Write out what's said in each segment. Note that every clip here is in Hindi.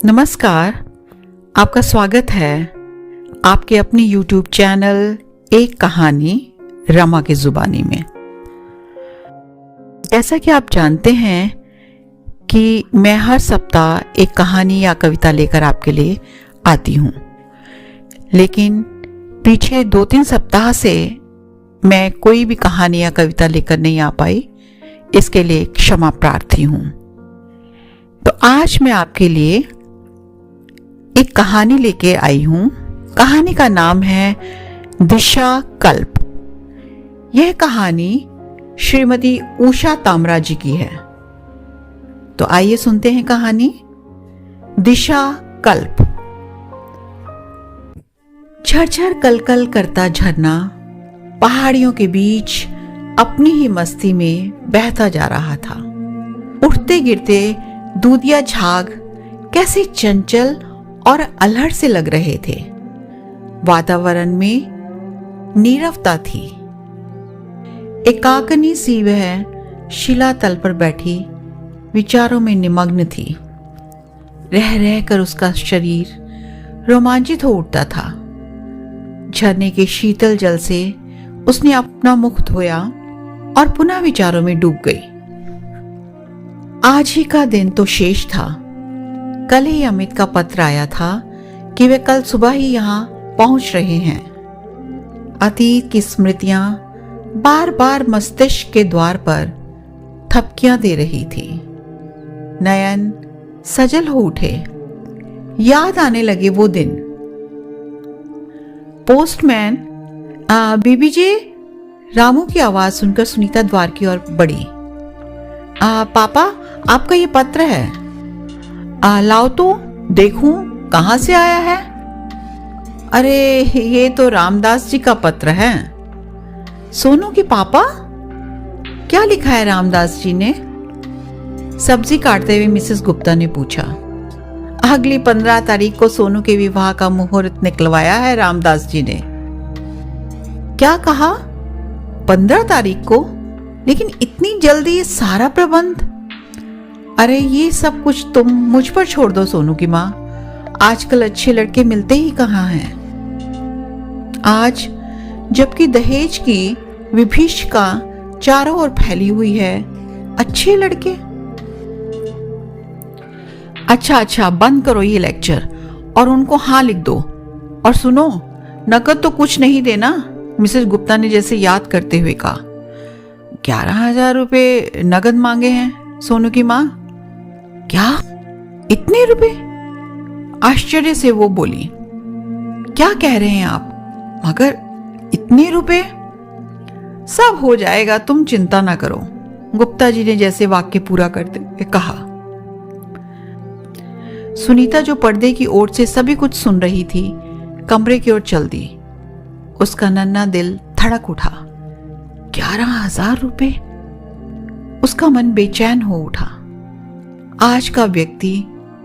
नमस्कार, आपका स्वागत है आपके अपनी YouTube चैनल एक कहानी रमा की जुबानी में। जैसा कि आप जानते हैं कि मैं हर सप्ताह एक कहानी या कविता लेकर आपके लिए आती हूँ, लेकिन पीछे 2-3 सप्ताह से मैं कोई भी कहानी या कविता लेकर नहीं आ पाई। इसके लिए क्षमा प्रार्थी हूँ। तो आज मैं आपके लिए एक कहानी लेके आई हूं। कहानी का नाम है दिशा कल्प। यह कहानी श्रीमती उषा तामरा जी की है। तो आइए सुनते हैं कहानी दिशा कल्प। झरझर कलकल करता झरना पहाड़ियों के बीच अपनी ही मस्ती में बहता जा रहा था। उठते गिरते दूधिया झाग कैसे चंचल और अलहड़ से लग रहे थे। वातावरण में नीरवता थी। एकाकिनी सी वह शिलातल पर बैठी विचारों में निमग्न थी। रह रह कर उसका शरीर रोमांचित हो उठता था। झरने के शीतल जल से उसने अपना मुख धोया और पुनः विचारों में डूब गई। आज ही का दिन तो शेष था। कल ही अमित का पत्र आया था कि वे कल सुबह ही यहाँ पहुंच रहे हैं। अतीत की स्मृतियां बार बार मस्तिष्क के द्वार पर थपकियां दे रही थी। नयन सजल हो उठे। याद आने लगे वो दिन। पोस्टमैन बीबी जी। रामू की आवाज सुनकर सुनीता द्वार की ओर बढ़ी। पापा, आपका ये पत्र है। लाओ तो देखूं कहां से आया है। अरे ये तो रामदास जी का पत्र है। सोनू के पापा? क्या लिखा है रामदास जी ने? सब्जी काटते हुए मिसेस गुप्ता ने पूछा। अगली 15 तारीख को सोनू के विवाह का मुहूर्त निकलवाया है रामदास जी ने। क्या कहा? 15 तारीख को? लेकिन इतनी जल्दी ये सारा प्रबंध? अरे ये सब कुछ तुम मुझ पर छोड़ दो सोनू की माँ। आजकल अच्छे लड़के मिलते ही कहाँ हैं। आज जबकि दहेज की विभीषिका चारों ओर फैली हुई है, अच्छे लड़के। अच्छा बंद करो ये लेक्चर और उनको हाँ लिख दो। और सुनो, नकद तो कुछ नहीं देना, मिसेस गुप्ता ने जैसे याद करते हुए कहा। 11,000 रुपये नगद मांगे हैं सोनू की माँ। क्या? इतने रुपए? आश्चर्य से वो बोली। क्या कह रहे हैं आप? मगर इतने रुपए? सब हो जाएगा, तुम चिंता ना करो, गुप्ता जी ने जैसे वाक्य पूरा करते हुए कहा। सुनीता जो पर्दे की ओर से सभी कुछ सुन रही थी, कमरे की ओर चल दी। उसका नन्हा दिल धड़क उठा। 11,000 रुपए? उसका मन बेचैन हो उठा। आज का व्यक्ति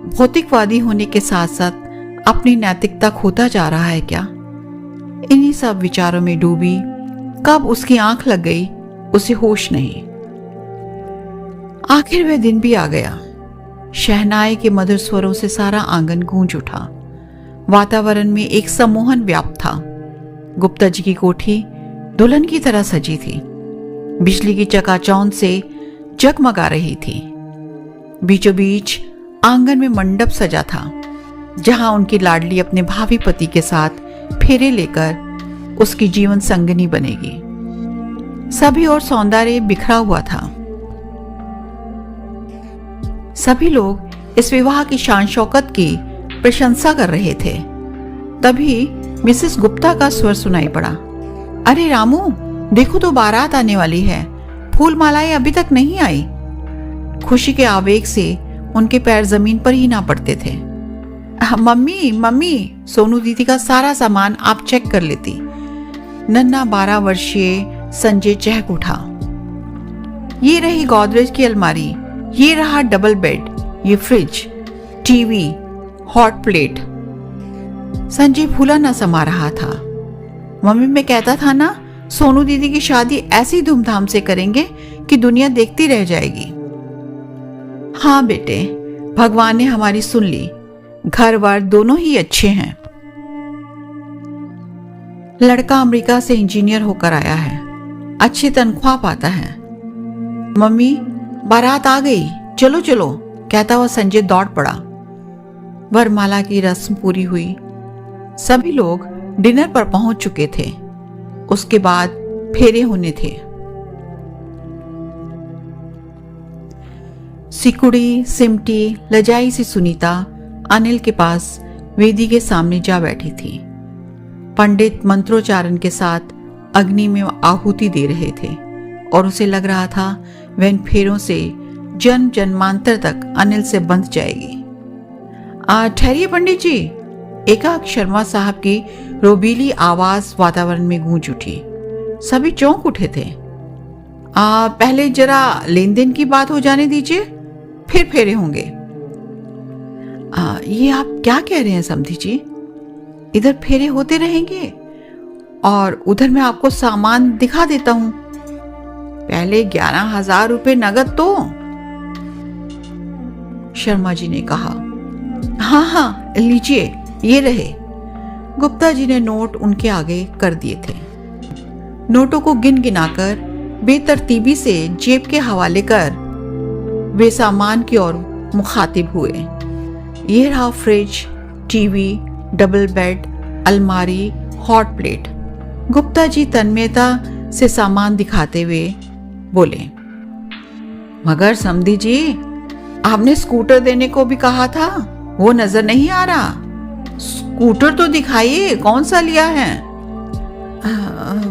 भौतिकवादी होने के साथ साथ अपनी नैतिकता खोता जा रहा है क्या? इन्हीं सब विचारों में डूबी कब उसकी आंख लग गई, उसे होश नहीं। आखिर वह दिन भी आ गया। शहनाई के मधुर स्वरों से सारा आंगन गूंज उठा। वातावरण में एक सम्मोहन व्याप्त था। गुप्ता जी की कोठी दुल्हन की तरह सजी थी। बिजली की चकाचौंध से जगमगा रही थी। बीचों बीच आंगन में मंडप सजा था, जहां उनकी लाडली अपने भावी पति के साथ फेरे लेकर उसकी जीवन संगिनी बनेगी। सभी और सौंदर्य बिखरा हुआ था। सभी लोग इस विवाह की शान शौकत की प्रशंसा कर रहे थे। तभी मिसेस गुप्ता का स्वर सुनाई पड़ा। अरे रामू, देखो तो बारात आने वाली है। फूल मालाएं अभी तक नहीं आई। खुशी के आवेग से उनके पैर जमीन पर ही ना पड़ते थे। मम्मी, सोनू दीदी का सारा सामान आप चेक कर लेती। नन्हा 12 वर्षीय संजय चहक उठा। ये रही गोदरेज की अलमारी, ये रहा डबल बेड, ये fridge, TV, hot plate. Sanjay फूला ना समा रहा था। मम्मी, मैं कहता था ना, सोनू दीदी की शादी ऐसी धूमधाम से करेंगे कि दुनिया देखती रह जाएगी। हाँ बेटे, भगवान ने हमारी सुन ली। घर वर दोनों ही अच्छे हैं। लड़का अमेरिका से इंजीनियर होकर आया है, अच्छी तनख्वाह पाता है। मम्मी, बारात आ गई, चलो चलो, कहता हुआ संजय दौड़ पड़ा। वरमाला की रस्म पूरी हुई, सभी लोग डिनर पर पहुंच चुके थे। उसके बाद फेरे होने थे। सिकुड़ी सिमटी लजाई सी सुनीता अनिल के पास वेदी के सामने जा बैठी थी। पंडित मंत्रोच्चारण के साथ अग्नि में आहुति दे रहे थे और उसे लग रहा था वह इन फेरों से जन्म जन्मांतर तक अनिल से बंध जाएगी। ठहरिए पंडित जी, एकाएक शर्मा साहब की रोबीली आवाज वातावरण में गूंज उठी। सभी चौंक उठे थे। पहले जरा लेन देन की बात हो जाने दीजिए, फिर फेरे होंगे। ये आप क्या कह रहे हैं समधी जी? इधर फेरे होते रहेंगे और उधर मैं आपको सामान दिखा देता हूं। पहले 11,000 रुपये नगद तो। शर्मा जी ने कहा। हाँ, लीजिए, ये रहे। गुप्ता जी ने नोट उनके आगे कर दिए थे। नोटों को गिन गिनाकर बेतरतीबी से जेब के हवाले कर वे सामान की ओर मुखातिब हुए। ये रहा फ्रिज, टीवी, डबल बेड, अलमारी, हॉट प्लेट। गुप्ता जी तन्मयता से सामान दिखाते हुए बोले, मगर समधी जी, आपने स्कूटर देने को भी कहा था, वो नजर नहीं आ रहा। स्कूटर तो दिखाइए, कौन सा लिया है?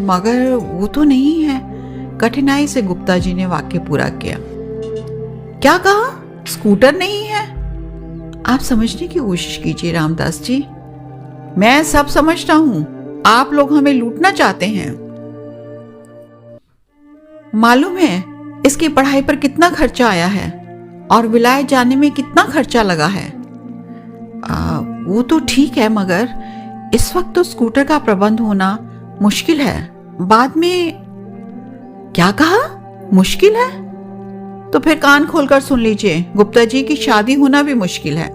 मगर वो तो नहीं है। कठिनाई से गुप्ता जी ने वाक्य पूरा किया। क्या कहा? स्कूटर नहीं है? आप समझने की कोशिश कीजिए रामदास जी। मैं सब समझता हूं, आप लोग हमें लूटना चाहते हैं। मालूम है इसकी पढ़ाई पर कितना खर्चा आया है और विलायत जाने में कितना खर्चा लगा है। वो तो ठीक है, मगर इस वक्त तो स्कूटर का प्रबंध होना मुश्किल है। बाद में। क्या कहा? मुश्किल है? तो फिर कान खोलकर सुन लीजिए, गुप्ता जी की शादी होना भी मुश्किल है।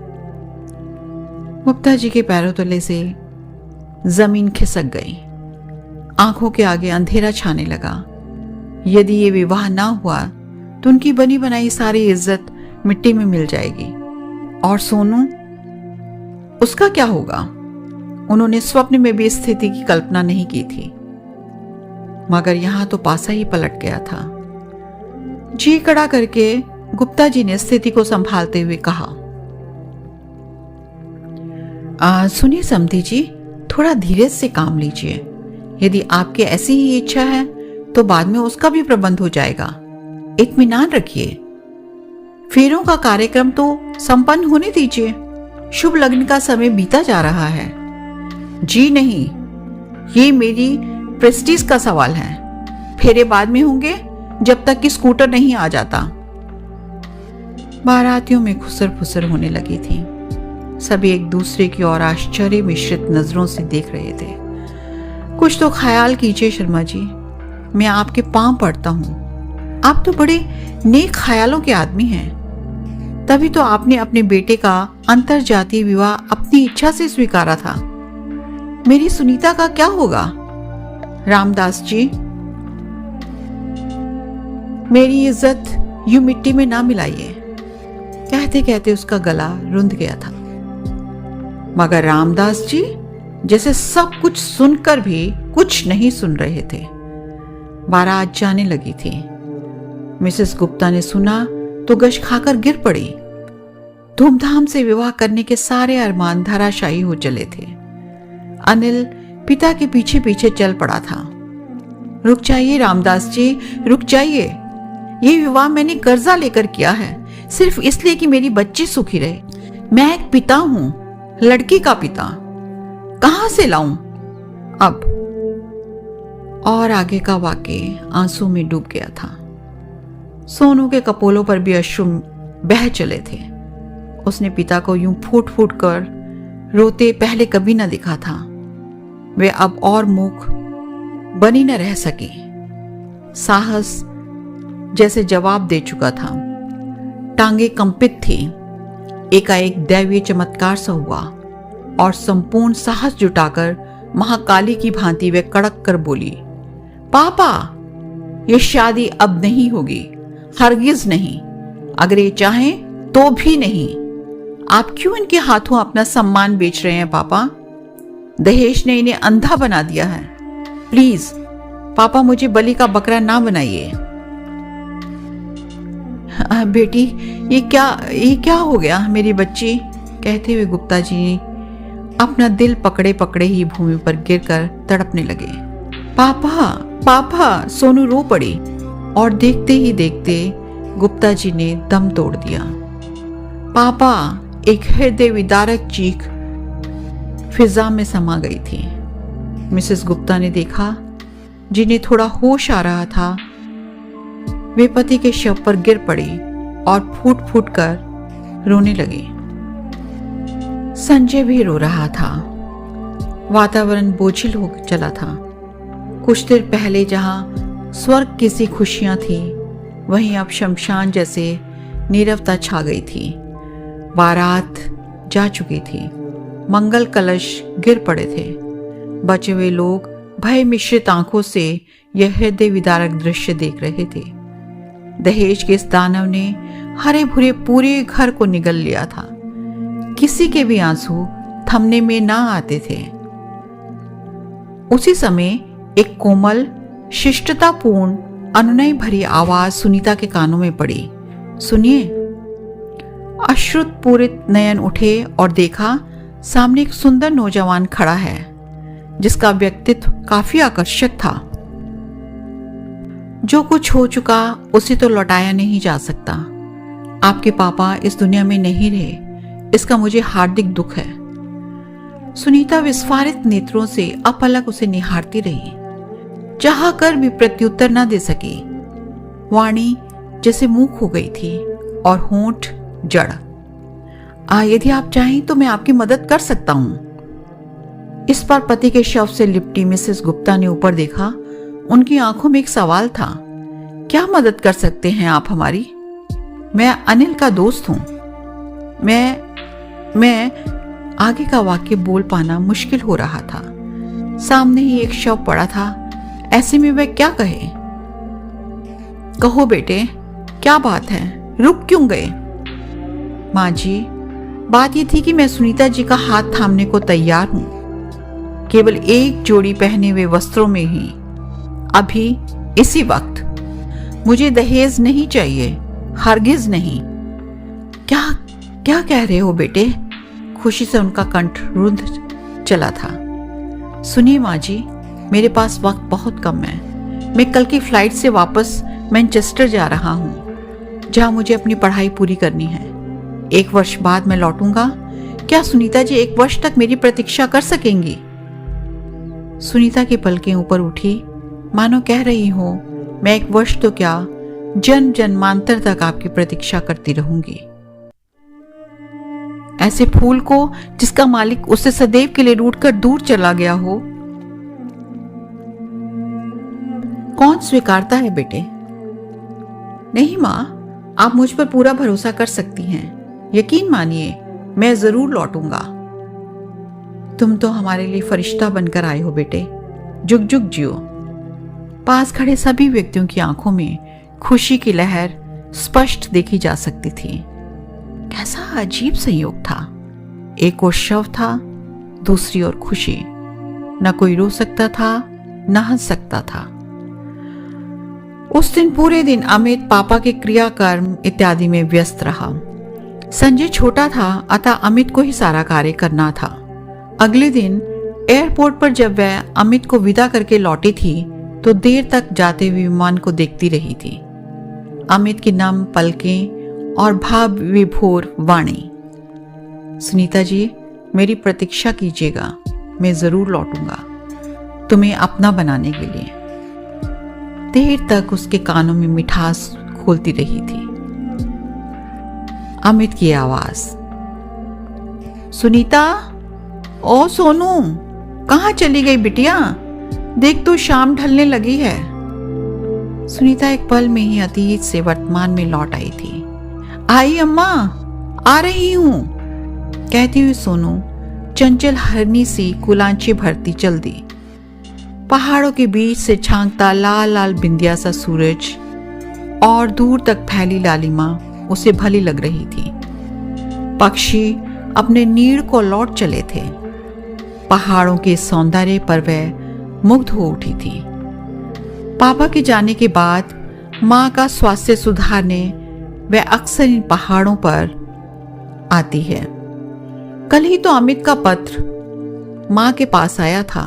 गुप्ता जी के पैरों तले से जमीन खिसक गई। आंखों के आगे अंधेरा छाने लगा। यदि ये विवाह ना हुआ तो उनकी बनी बनाई सारी इज्जत मिट्टी में मिल जाएगी। और सोनू, उसका क्या होगा? उन्होंने स्वप्न में भी इस स्थिति की कल्पना नहीं की थी, मगर यहां तो पासा ही पलट गया था। जी कड़ा करके गुप्ता जी ने स्थिति को संभालते हुए कहा, सुनिए समधी जी, थोड़ा धीरज से काम लीजिए। यदि आपकी ऐसी ही इच्छा है तो बाद में उसका भी प्रबंध हो जाएगा। इत्मीनान रखिए। फेरों का कार्यक्रम तो संपन्न होने दीजिए। शुभ लग्न का समय बीता जा रहा है। जी नहीं, ये मेरी प्रेस्टीज का सवाल है। फेरे बाद में होंगे, जब तक कि स्कूटर नहीं आ जाता। बारातियों में खुसर फुसर होने लगी थी। सभी एक दूसरे की ओर आश्चर्य मिश्रित नजरों से देख रहे थे। कुछ तो ख्याल कीजिए शर्मा जी, मैं आपके पांव पड़ता हूं। आप तो बड़े नेक ख्यालों के आदमी हैं। तभी तो आपने अपने बेटे का अंतरजातीय विवाह अपनी इच्छा से स्वीकारा था। मेरी सुनीता का क्या होगा? रामदास जी, मेरी इज्जत यूं मिट्टी में ना मिलाइए। कहते कहते उसका गला रुंध गया था। मगर रामदास जी जैसे सब कुछ सुनकर भी कुछ नहीं सुन रहे थे। बारात जाने लगी थी। मिसेस गुप्ता ने सुना तो गश खाकर गिर पड़ी। धूमधाम से विवाह करने के सारे अरमान धराशायी हो चले थे। अनिल पिता के पीछे पीछे चल पड़ा था। रुक जाइए रामदास जी, रुक जाइए। ये विवाह मैंने कर्जा लेकर किया है, सिर्फ इसलिए कि मेरी बच्ची सुखी रहे। मैं एक पिता हूं, लड़की का पिता। कहां से लाऊं अब? और आगे का वाक्य आंसू में डूब गया था। सोनू के कपोलों पर भी अश्रु बह चले थे। उसने पिता को यूं फूट फूट कर रोते पहले कभी न दिखा था। वे अब और मूक बनी न रह सकी। साहस जैसे जवाब दे चुका था। टांगे कंपित थी। एकाएक दैवीय चमत्कार सा हुआ और संपूर्ण साहस जुटाकर महाकाली की भांति वे कड़क कर बोली, पापा, ये शादी अब नहीं होगी, हरगिज नहीं। अगर ये चाहें तो भी नहीं। आप क्यों इनके हाथों अपना सम्मान बेच रहे हैं पापा? दहेज ने इन्हें अंधा बना दिया है। प्लीज पापा, मुझे बलि का बकरा ना बनाइए। बेटी, ये क्या हो गया मेरी बच्ची? कहते हुए गुप्ता जी ने अपना दिल पकड़े पकड़े ही भूमि पर गिरकर तड़पने लगे। पापा पापा, सोनू रो पड़ी और देखते ही देखते गुप्ता जी ने दम तोड़ दिया। पापा, एक हृदय विदारक चीख फिजा में समा गई थी। मिसेस गुप्ता ने देखा, जिन्हें थोड़ा होश आ रहा था, वे पति के शव पर गिर पड़ी और फूट फूट कर रोने लगी। संजय भी रो रहा था। वातावरण बोझिल हो चला था। कुछ देर पहले जहां स्वर्ग की सी खुशियां थी, वहीं अब शमशान जैसे नीरवता छा गई थी। बारात जा चुकी थी। मंगल कलश गिर पड़े थे। बचे हुए लोग भय मिश्रित आंखों से यह हृदय विदारक दृश्य देख रहे थे। दहेज के इस दानव ने हरे भरे पूरे घर को निगल लिया था। किसी के भी आंसू थमने में ना आते थे। उसी समय एक कोमल, शिष्टतापूर्ण, अनुनय भरी आवाज सुनीता के कानों में पड़ी। सुनिए। अश्रुत पूरित नयन उठे और देखा, सामने एक सुंदर नौजवान खड़ा है, जिसका व्यक्तित्व काफी आकर्षक था। जो कुछ हो चुका उसे तो लौटाया नहीं जा सकता। आपके पापा इस दुनिया में नहीं रहे, इसका मुझे हार्दिक दुख है। सुनीता विस्फारित नेत्रों से अपलक उसे निहारती रही। चाह कर भी प्रत्युत्तर न दे सकी। वाणी जैसे मूक हो गई थी और होंठ जड़। यदि आप चाहें तो मैं आपकी मदद कर सकता हूं। इस पर पति के शव से लिपटी मिसेस गुप्ता ने ऊपर देखा। उनकी आंखों में एक सवाल था। क्या मदद कर सकते हैं आप हमारी? मैं अनिल का दोस्त हूं। मैं आगे का वाक्य बोल पाना मुश्किल हो रहा था। सामने ही एक शव पड़ा था। ऐसे में वह क्या कहे? कहो बेटे, क्या बात है, रुक क्यों गए? माँ जी, बात यह थी कि मैं सुनीता जी का हाथ थामने को तैयार हूं, केवल एक जोड़ी पहने हुए वस्त्रों में ही, अभी इसी वक्त। मुझे दहेज नहीं चाहिए, हरगिज नहीं। क्या कह रहे हो बेटे? खुशी से उनका कंठ रुंध चला था। सुनिए माँ जी, मेरे पास वक्त बहुत कम है। मैं कल की फ्लाइट से वापस मैनचेस्टर जा रहा हूँ, जहाँ मुझे अपनी पढ़ाई पूरी करनी है। 1 वर्ष बाद मैं लौटूंगा। क्या सुनीता जी 1 वर्ष तक मेरी प्रतीक्षा कर सकेंगी? सुनीता की पलकें ऊपर उठी, मानो कह रही हो, मैं 1 वर्ष तो क्या, जन्म जन्मांतर तक आपकी प्रतीक्षा करती रहूंगी। ऐसे फूल को जिसका मालिक उससे सदैव के लिए रूठकर दूर चला गया हो, कौन स्वीकारता है बेटे? नहीं माँ, आप मुझ पर पूरा भरोसा कर सकती हैं। यकीन मानिए, मैं जरूर लौटूंगा। तुम तो हमारे लिए फरिश्ता बनकर आए हो बेटे। जुग जुग जियो। पास खड़े सभी व्यक्तियों की आंखों में खुशी की लहर स्पष्ट देखी जा सकती थी। कैसा अजीब संयोग था। एक ओर शव था, दूसरी ओर खुशी। न कोई रो सकता था, न हंस सकता था। उस दिन पूरे दिन अमित पापा के क्रियाकर्म इत्यादि में व्यस्त रहा। संजय छोटा था, अतः अमित को ही सारा कार्य करना था। अगले दिन एयरपोर्ट पर जब वह अमित को विदा करके लौटी थी, तो देर तक जाते हुए विमान को देखती रही थी। अमित की नम पलकें और भाव विभोर वाणी। सुनीता जी, मेरी प्रतीक्षा कीजिएगा, मैं जरूर लौटूंगा तुम्हें अपना बनाने के लिए। देर तक उसके कानों में मिठास खोलती रही थी। अमित की आवाज, सुनीता, ओ सोनू, कहाँ चली गई बिटिया? देख तो शाम ढलने लगी है। सुनीता एक पल में ही अतीत से वर्तमान में लौट आई थी। आई अम्मा, आ रही हूं, कहती हुई सोनू चंचल हरनी सी कुलांची भरती चल दी। पहाड़ों के बीच से झांकता लाल लाल बिंदिया सा सूरज और दूर तक फैली लालिमा उसे भली लग रही थी। पक्षी अपने नीड़ को लौट चले थे। पहाड़ों के सौंदर्य पर वह मुग्ध हो उठी थी। पापा के जाने के बाद माँ का स्वास्थ्य सुधारने वह अक्सर इन पहाड़ों पर आती है। कल ही तो अमित का पत्र माँ के पास आया था।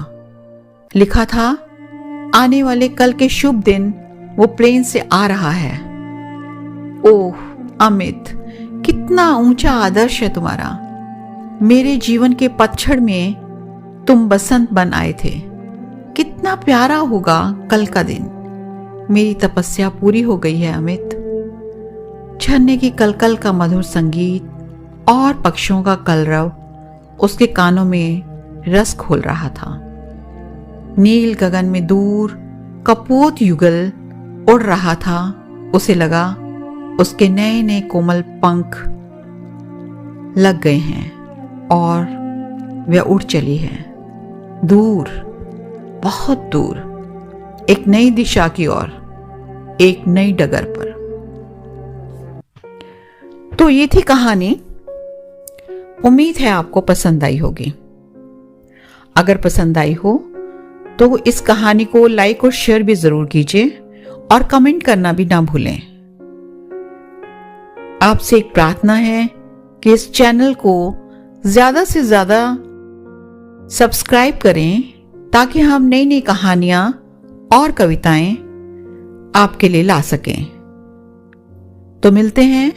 लिखा था आने वाले कल के शुभ दिन वो प्लेन से आ रहा है। ओह अमित, कितना ऊंचा आदर्श है तुम्हारा। मेरे जीवन के पतझड़ में तुम बसंत बन आए थे। कितना प्यारा होगा कल का दिन। मेरी तपस्या पूरी हो गई है अमित। झरने की कलकल का मधुर संगीत और पक्षियों का कलरव उसके कानों में रस खोल रहा था। नील गगन में दूर कपोत युगल उड़ रहा था। उसे लगा उसके नए नए कोमल पंख लग गए हैं और वह उड़ चली है दूर, बहुत दूर, एक नई दिशा की ओर, एक नई डगर पर। तो ये थी कहानी। उम्मीद है आपको पसंद आई होगी। अगर पसंद आई हो तो इस कहानी को लाइक और शेयर भी जरूर कीजिए और कमेंट करना भी ना भूलें। आपसे एक प्रार्थना है कि इस चैनल को ज्यादा से ज्यादा सब्सक्राइब करें ताकि हम नई नई कहानियां और कविताएं आपके लिए ला सकें। तो मिलते हैं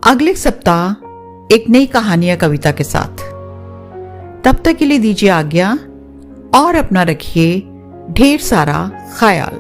अगले सप्ताह एक नई कहानी या कविता के साथ। तब तक के लिए दीजिए आज्ञा और अपना रखिए ढेर सारा ख्याल।